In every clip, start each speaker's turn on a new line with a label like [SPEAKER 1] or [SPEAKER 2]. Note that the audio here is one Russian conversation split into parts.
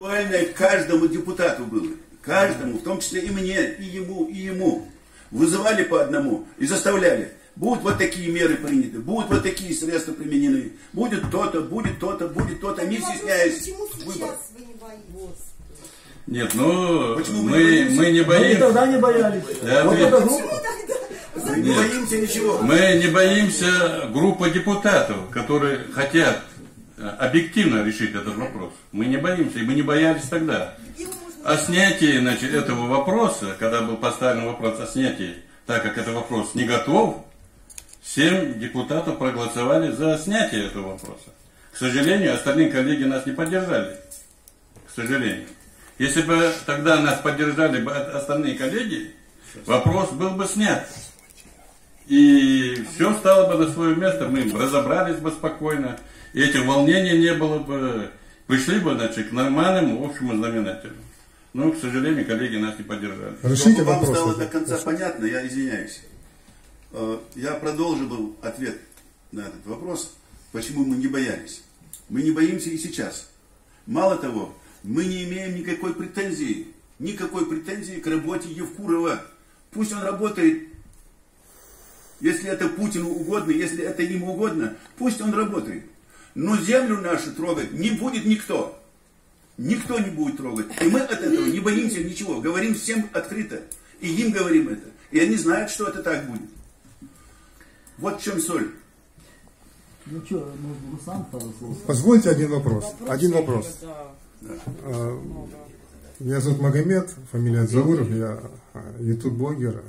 [SPEAKER 1] Буквально каждому депутату было. Каждому, в том числе и мне, и ему, и ему. Вызывали по одному и заставляли. Будут вот такие меры приняты, будут вот такие средства применены. Будет то-то, будет то-то, будет то-то. Они стесняются. Выбор.
[SPEAKER 2] Нет, ну мы не боимся.
[SPEAKER 3] Мы тогда не боялись.
[SPEAKER 1] Мы не боимся ничего.
[SPEAKER 2] Мы не боимся группы депутатов, которые хотят объективно решить этот вопрос. Мы не боимся, и мы не боялись тогда. О снятии, значит, этого вопроса, когда был поставлен вопрос о снятии, так как этот вопрос не готов, 7 депутатов проголосовали за снятие этого вопроса. К сожалению, остальные коллеги нас не поддержали. К сожалению. Если бы тогда нас поддержали бы остальные коллеги, вопрос был бы снят. И все стало бы на свое место, мы разобрались бы спокойно, и этих волнений не было бы, пришли бы, значит, к нормальному общему знаменателю. Но, к сожалению, коллеги нас не поддержали.
[SPEAKER 1] Чтобы вам стало до конца понятно, я извиняюсь. Я продолжу был ответ на этот вопрос, почему мы не боялись. Мы не боимся и сейчас. Мало того, мы не имеем никакой претензии к работе Евкурова. Пусть он работает, если это Путину угодно, если это ему угодно, пусть он работает. Но землю нашу трогать не будет никто. Никто не будет трогать. И мы от этого не боимся ничего. Говорим всем открыто. И им говорим это. И они знают, что это так будет. Вот в чем соль.
[SPEAKER 3] Ну что, Руслан,
[SPEAKER 4] позвольте один вопрос. Один вопрос. Меня зовут Магомед, фамилия Зауров, я ютуб-блогер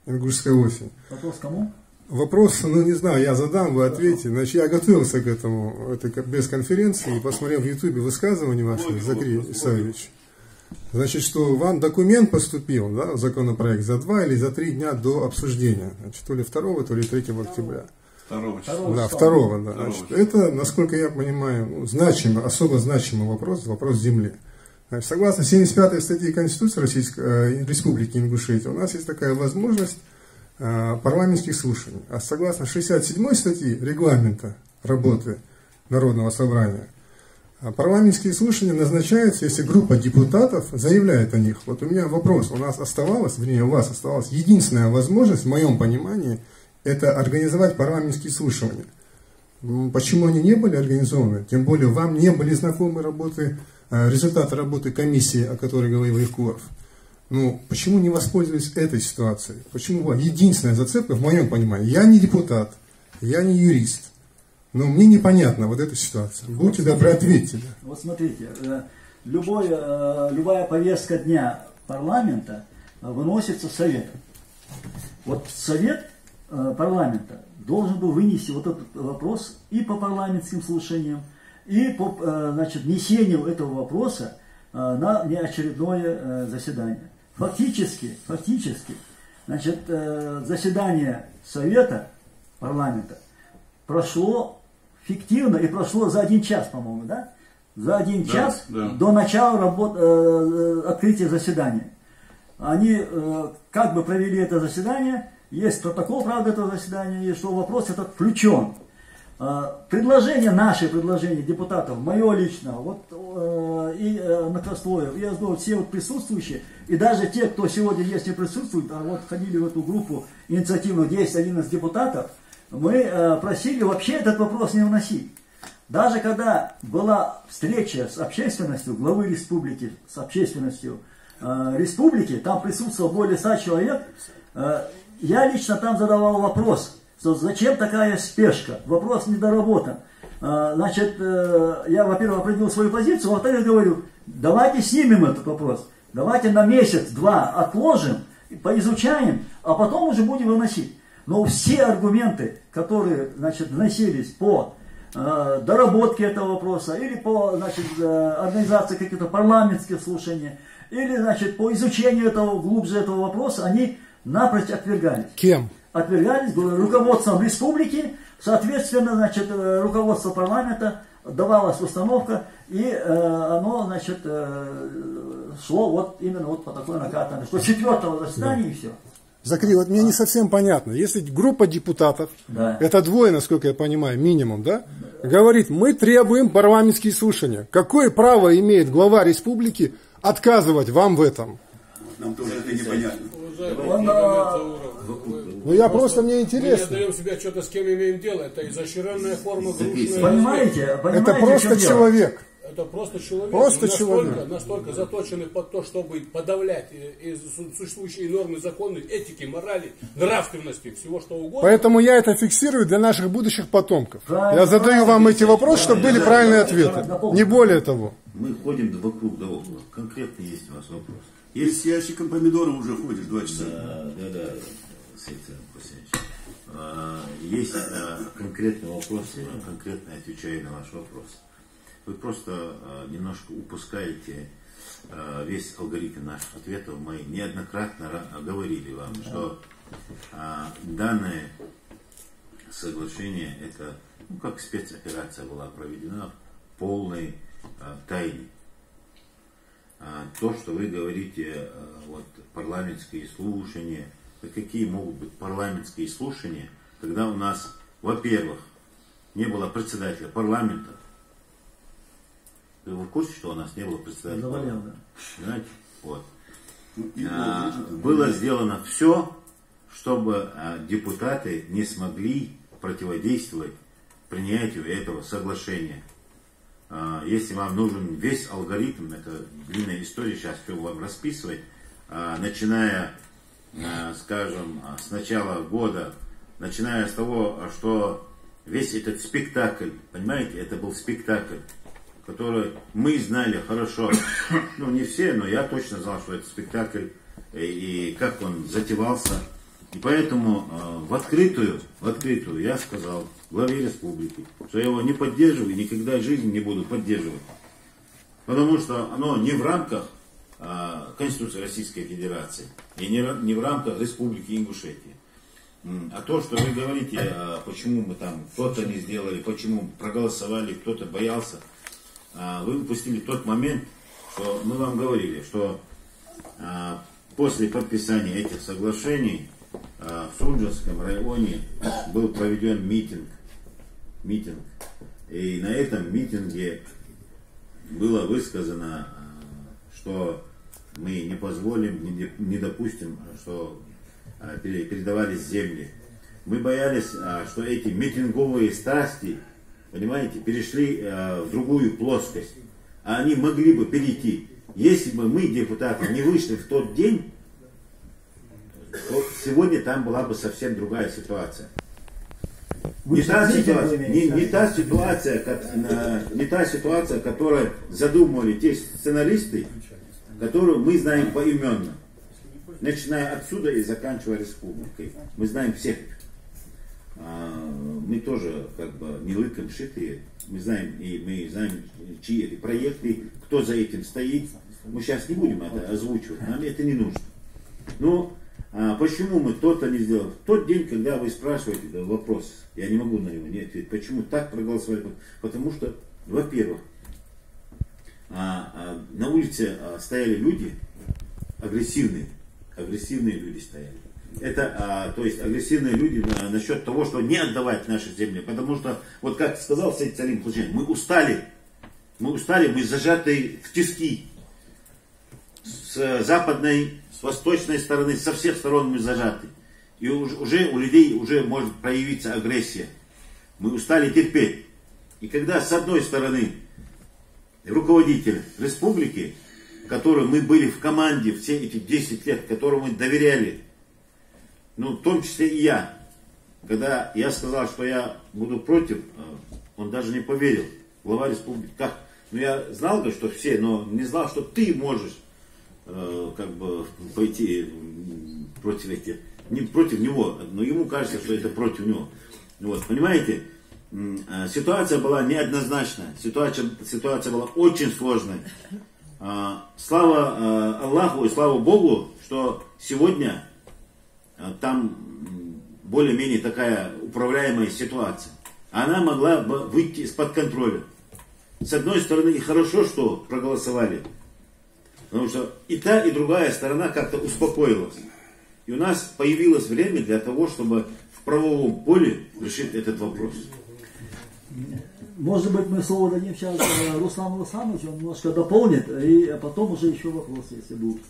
[SPEAKER 4] «Ингушская осень».
[SPEAKER 3] Вопрос кому?
[SPEAKER 4] Вопрос, ну не знаю, я задам, вы ответите. Значит, я готовился к этому, без конференции, и посмотрел в ютубе высказывание ваше, Закрий Исаевич. Значит, что вам документ поступил, да, законопроект, за 2 или за 3 дня до обсуждения. Значит, то ли 2, то ли 3 октября.
[SPEAKER 2] 2 числа.
[SPEAKER 4] Да, 2, да. Значит, это, насколько я понимаю, значимый, особо значимый вопрос земли. Значит, согласно 75-й статье Конституции Российской Республики Ингушетия, у нас есть такая возможность парламентских слушаний. А согласно 67-й статье регламента работы Народного собрания, парламентские слушания назначаются, если группа депутатов заявляет о них. Вот у меня вопрос. У нас оставалась, вернее, у вас оставалась единственная возможность, в моем понимании, это организовать парламентские слушания. Почему они не были организованы? Тем более, вам не были знакомы результаты работы комиссии, о которой говорил Евкуров. Ну, почему не воспользовались этой ситуацией? Почему единственная зацепка, в моем понимании, я не депутат, я не юрист, но мне непонятна вот эта ситуация. Будьте добры, ответьте.
[SPEAKER 3] Вот смотрите, любая повестка дня парламента выносится Советом. Вот Совет парламента должен был вынести вот этот вопрос и по парламентским слушаниям, и по, значит, внесению этого вопроса на неочередное заседание. Фактически, значит, заседание Совета парламента прошло фиктивно и прошло за 1 час, по-моему, да? За 1 час до начала открытия заседания. Они как бы провели это заседание, есть протокол, правда, этого заседания, и что вопрос этот включен. Наше предложение депутатов, мое лично, вот и Накослоев, и Оздоев, все вот присутствующие, и даже те, кто сегодня есть не присутствует, а вот входили в эту группу инициативных 10-11 депутатов, мы просили вообще этот вопрос не вносить. Даже когда была встреча с общественностью, главы республики, с общественностью республики, там присутствовало более 100 человек, я лично там задавал вопрос, что зачем такая спешка, вопрос недоработан. Значит, я, во-первых, определил свою позицию, во-вторых, говорю, давайте снимем этот вопрос, давайте на месяц-два отложим, поизучаем, а потом уже будем выносить. Но все аргументы, которые, значит, вносились по доработке этого вопроса, или по, значит, организации каких-то парламентских слушаний, или, значит, по изучению глубже этого вопроса, они напрочь отвергались.
[SPEAKER 4] Кем?
[SPEAKER 3] Отвергались руководством республики, соответственно, значит, руководство парламента давалась установка, и оно, значит, шло вот именно вот по такой накатанной, что 4-го заседания и все.
[SPEAKER 4] Закрий, вот мне не совсем понятно. Если группа депутатов, это 2, насколько я понимаю, минимум, да? говорит, мы требуем парламентские слушания. Какое право имеет глава республики отказывать вам в этом?
[SPEAKER 1] Нам тоже это непонятно.
[SPEAKER 4] Ну я просто, мне
[SPEAKER 5] Мы не
[SPEAKER 4] интересно.
[SPEAKER 5] отдаем себе отчета, с кем имеем дело. Это изощренная форма грушная.
[SPEAKER 3] Понимаете?
[SPEAKER 4] Это
[SPEAKER 3] в
[SPEAKER 4] просто
[SPEAKER 3] чем дело?
[SPEAKER 4] человек.
[SPEAKER 5] Это просто человек.
[SPEAKER 4] Просто
[SPEAKER 5] Настолько заточены под то, чтобы подавлять существующие нормы, законы, этики, морали, нравственности, всего что угодно.
[SPEAKER 4] Поэтому я это фиксирую для наших будущих потомков.
[SPEAKER 3] Правильно,
[SPEAKER 4] Я задаю вам эти вопросы, чтобы были правильные ответы.
[SPEAKER 3] Правильно.
[SPEAKER 4] Не более того.
[SPEAKER 6] Мы ходим вокруг да около. Конкретно есть у вас вопрос.
[SPEAKER 1] Есть с ящиком помидоров уже ходишь 2 часа.
[SPEAKER 6] Да, Сергей Васильевич. Есть конкретный вопрос, я конкретно отвечаю на ваш вопрос. Вы просто немножко упускаете весь алгоритм наших ответов. Мы неоднократно говорили вам, что данное соглашение, это как спецоперация была проведена в полной тайне. То, что вы говорите, вот парламентские слушания, да какие могут быть парламентские слушания, когда у нас, во-первых, не было председателя парламента. Вы в курсе, что у нас не было председателя парламента? Понимаете? Вот. Было сделано все, чтобы депутаты не смогли противодействовать принятию этого соглашения. Если вам нужен весь алгоритм, это длинная история, сейчас все вам расписывать, начиная, скажем, с начала года, начиная с того, что весь этот спектакль, понимаете, это был спектакль, который мы знали хорошо, ну не все, но я точно знал, что это спектакль, и как он затевался. И поэтому в открытую я сказал главе республики, что я его не поддерживаю и никогда в жизни не буду поддерживать. Потому что оно не в рамках Конституции Российской Федерации и не в рамках Республики Ингушетия. А то, что вы говорите, почему мы там кто-то не сделали, почему проголосовали, кто-то боялся, вы упустили тот момент, что мы вам говорили, что после подписания этих соглашений в Сунжинском районе был проведен митинг. И на этом митинге было высказано, что мы не позволим, не допустим, что передавались земли. Мы боялись, что эти митинговые страсти, понимаете, перешли в другую плоскость. А они могли бы перейти. Если бы мы, депутаты, не вышли в тот день, то сегодня там была бы совсем другая ситуация. Не та ситуация, которую задумывали те сценаристы, которую мы знаем поименно. Начиная отсюда и заканчивая республикой. Мы знаем всех. Мы тоже как бы не лыком шитые. Мы знаем, чьи это проекты, кто за этим стоит. Мы сейчас не будем это озвучивать, нам это не нужно. Но почему мы то-то не сделали? В тот день, когда вы спрашиваете этот вопрос, я не могу на него не ответить. Почему так проголосовали? Потому что, во-первых, на улице стояли люди агрессивные люди стояли. Это, то есть агрессивные люди насчет того, что не отдавать наши земли. Потому что, вот как сказал Сейд Салим Хусейн, мы устали, мы зажаты в тиски. С западной, с восточной стороны, со всех сторон мы зажаты. И уже у людей уже может проявиться агрессия. Мы устали терпеть. И когда с одной стороны руководитель республики, которым мы были в команде все эти 10 лет, которому мы доверяли, ну, в том числе и я, когда я сказал, что я буду против, он даже не поверил. Глава республики, как? Ну, я знал, что все, но не знал, что ты можешь как бы пойти против этих, не против него, но ему кажется, что это против него. Вот, понимаете, ситуация была неоднозначная, ситуация была очень сложная. Слава Аллаху и слава Богу, что сегодня там более-менее такая управляемая ситуация. Она могла бы выйти из-под контроля. С одной стороны, и хорошо, что проголосовали, потому что и та, и другая сторона как-то успокоилась. И у нас появилось время для того, чтобы в правовом поле решить этот вопрос.
[SPEAKER 3] Может быть, мы слово дадим сейчас Руслану Александровичу, он немножко дополнит, и потом уже еще вопросы, если будут.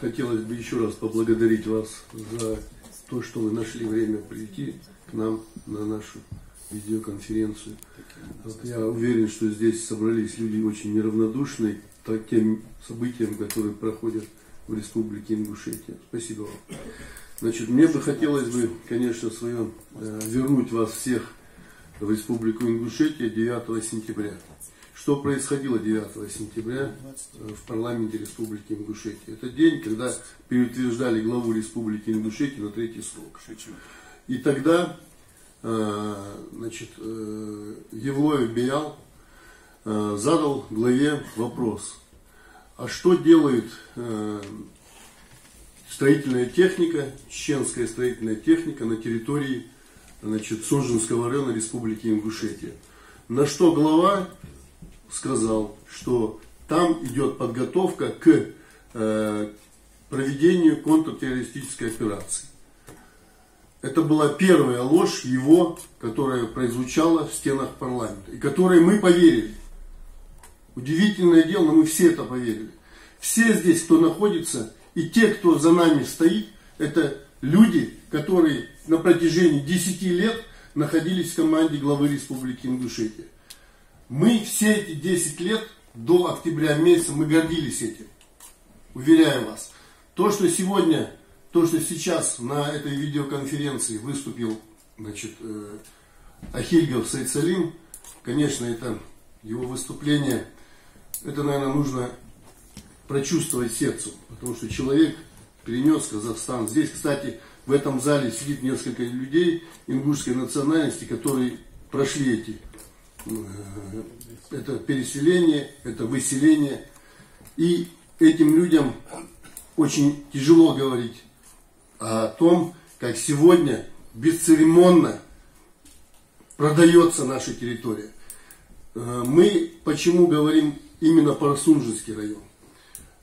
[SPEAKER 7] Хотелось бы еще раз поблагодарить вас за то, что вы нашли время прийти к нам на нашу видеоконференцию. Я уверен, что здесь собрались люди очень неравнодушные к тем событиям, которые проходят в Республике Ингушетия. Спасибо вам. Значит, мне бы хотелось бы, конечно, вернуть вас всех в Республику Ингушетия 9 сентября. Что происходило 9 сентября в парламенте Республики Ингушетия? Это день, когда переутверждали главу Республики Ингушетия на 3-й срок. И тогда, значит, Евлоев Биял задал главе вопрос: а что делает строительная техника, чеченская строительная техника на территории, значит, Соженского района Республики Ингушетия? На что глава сказал, что там идет подготовка к проведению контртеррористической операции. Это была первая ложь его, которая прозвучала в стенах парламента, и которой мы поверили. Удивительное дело, но мы все это поверили. Все здесь, кто находится, и те, кто за нами стоит, это люди, которые на протяжении 10 лет находились в команде главы Республики Ингушетия. Мы все эти 10 лет, до октября месяца, мы гордились этим. Уверяю вас. То, что сегодня, то, что сейчас на этой видеоконференции выступил, значит, Ахильгов Сайдсалим, конечно, это его выступление, это, наверное, нужно прочувствовать сердцем, потому что человек перенес Казахстан. Здесь, кстати, в этом зале сидит несколько людей ингушской национальности, которые прошли это переселение, это выселение. И этим людям очень тяжело говорить о том, как сегодня бесцеремонно продается наша территория. Мы почему говорим именно про Сунжинский район?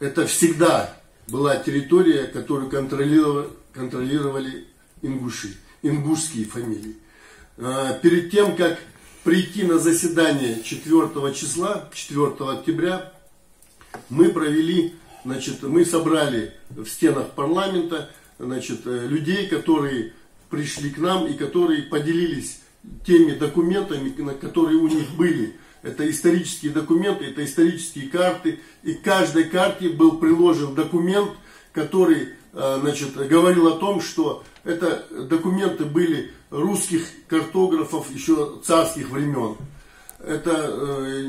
[SPEAKER 7] Это всегда была территория, которую контролировали ингуши, ингушские фамилии. Перед тем, как прийти на заседание 4 числа, 4 октября, мы провели, значит, мы собрали в стенах парламента, значит, людей, которые пришли к нам и которые поделились теми документами, которые у них были. Это исторические документы, это исторические карты. И к каждой карте был приложен документ, который, значит, говорил о том, что это документы были русских картографов еще царских времен. Это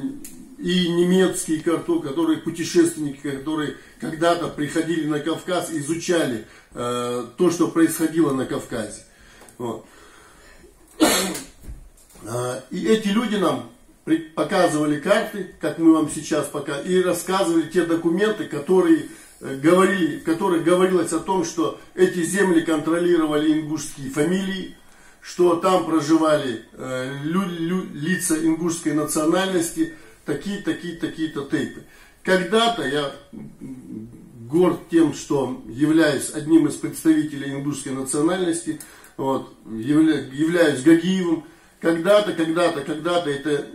[SPEAKER 7] и немецкие картографы, которые путешественники, которые когда-то приходили на Кавказ и изучали то, что происходило на Кавказе. Вот. И эти люди нам показывали карты, как мы вам сейчас показываем, и рассказывали те документы, которые в которых говорилось о том, что эти земли контролировали ингушские фамилии, что там проживали лица ингушской национальности, такие-то тейпы. Когда-то я горд тем, что являюсь одним из представителей ингушской национальности, вот, являюсь Гагиевым. Когда-то, это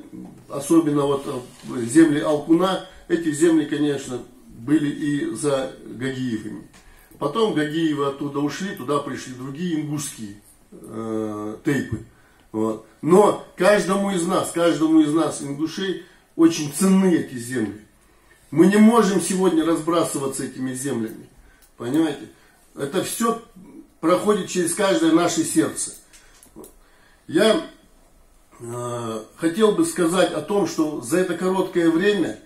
[SPEAKER 7] особенно вот земли Алкуна, эти земли, конечно, были и за Гагиевыми. Потом Гагиевы оттуда ушли, туда пришли другие ингушские тейпы. Вот. Но каждому из нас, ингушей, очень ценны эти земли. Мы не можем сегодня разбрасываться этими землями. Понимаете? Это все проходит через каждое наше сердце. Я хотел бы сказать о том, что за это короткое время,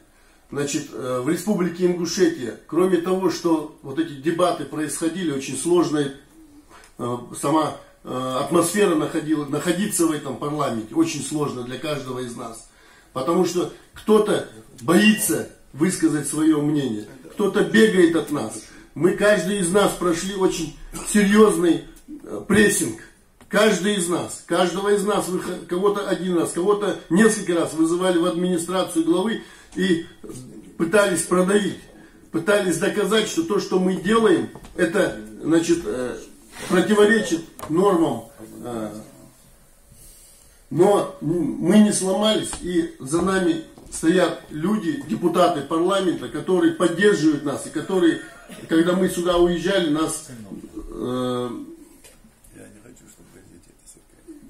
[SPEAKER 7] значит, в Республике Ингушетия, кроме того, что вот эти дебаты происходили, очень сложная сама атмосфера находиться в этом парламенте, очень сложно для каждого из нас. Потому что кто-то боится высказать свое мнение, кто-то бегает от нас. Каждый из нас прошли очень серьезный прессинг. Каждый из нас, каждого из нас, кого-то один раз, кого-то несколько раз вызывали в администрацию главы и пытались продавить, пытались доказать, что то, что мы делаем, это, значит, противоречит нормам Но мы не сломались, и за нами стоят люди, депутаты парламента, которые поддерживают нас, и которые, когда мы сюда уезжали,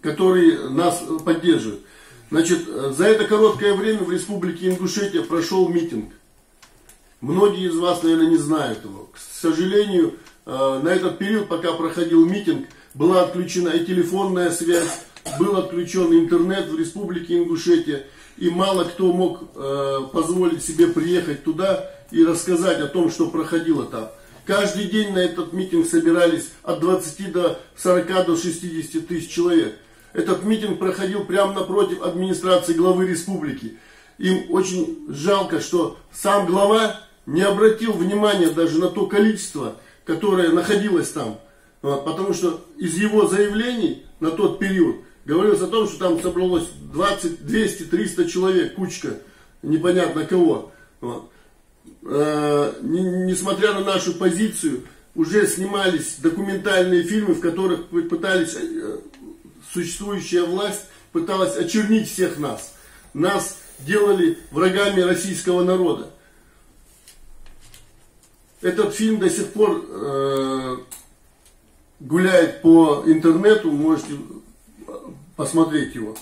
[SPEAKER 7] которые нас поддерживают. Значит, за это короткое время в Республике Ингушетия прошел митинг. Многие из вас, наверное, не знают его. К сожалению, на этот период, пока проходил митинг, была отключена и телефонная связь, был отключен интернет в Республике Ингушетия, и мало кто мог позволить себе приехать туда и рассказать о том, что проходило там. Каждый день на этот митинг собирались от 20 до 40 до 60 тысяч человек. Этот митинг проходил прямо напротив администрации главы республики. Им очень жалко, что сам глава не обратил внимания даже на то количество, которое находилось там. Потому что из его заявлений на тот период говорилось о том, что там собралось 20, 200, 300 человек, кучка, непонятно кого. Несмотря на нашу позицию, уже снимались документальные фильмы, в которых пытались, существующая власть пыталась очернить всех нас. Нас делали врагами российского народа. Этот фильм до сих пор гуляет по интернету, можете посмотреть его.